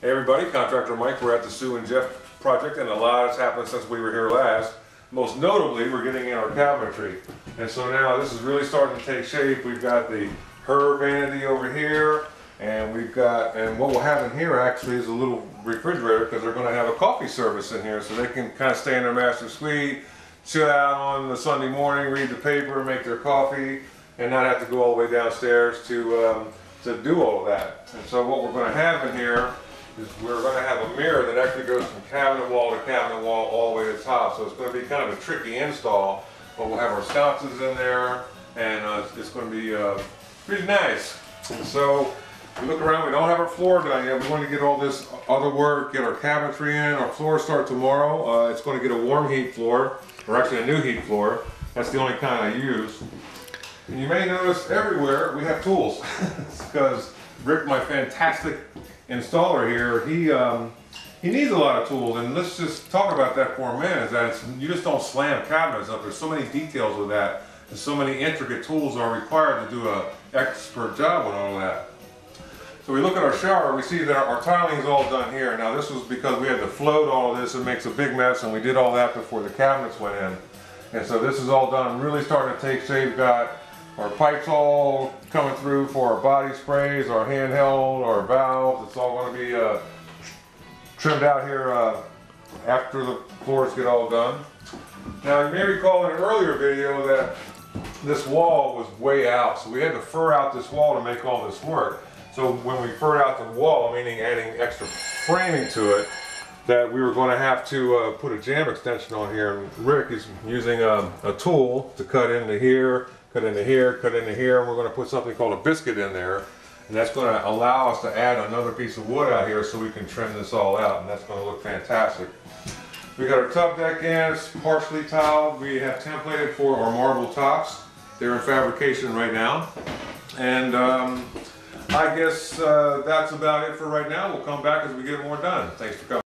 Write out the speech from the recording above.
Hey everybody, Contractor Mike. We're at the Sue and Jeff project, and a lot has happened since we were here last. Most notably, we're getting in our cabinetry. And so now this is really starting to take shape. We've got the her vanity over here, and what we'll have in here actually is a little refrigerator, because they're going to have a coffee service in here, so they can kind of stay in their master suite, chill out on the Sunday morning, read the paper, make their coffee, and not have to go all the way downstairs to do all of that. And so what we're going to have in here is we're going to have a mirror that actually goes from cabinet wall to cabinet wall all the way to the top. So it's going to be kind of a tricky install, but we'll have our sconces in there, and it's going to be pretty nice. And so we look around, we don't have our floor done yet. We want to get all this other work, get our cabinetry in. Our floor starts tomorrow. It's going to get a warm heat floor, or actually a new heat floor. That's the only kind I use. And you may notice everywhere we have tools. It's because Rick, my fantastic installer here, he needs a lot of tools, and let's just talk about that for a minute. You just don't slam cabinets up. There's so many details with that, and so many intricate tools are required to do an expert job on all of that. So we look at our shower, we see that our tiling is all done here. Now this was because we had to float all of this. It makes a big mess, and we did all that before the cabinets went in. And so this is all done, really starting to take shape. Got our pipes all coming through for our body sprays, our handheld, our valves. It's all going to be trimmed out here after the floors get all done. Now you may recall in an earlier video that this wall was way out, so we had to fur out this wall to make all this work. So when we furred out the wall, meaning adding extra framing to it, that we were going to have to put a jam extension on here. And Rick is using a tool to cut into here, cut into here, cut into here, and we're going to put something called a biscuit in there, and that's going to allow us to add another piece of wood out here so we can trim this all out, and that's going to look fantastic. We got our tub deck in, it's partially tiled. We have templated for our marble tops. They're in fabrication right now, and I guess that's about it for right now. We'll come back as we get more done. Thanks for coming.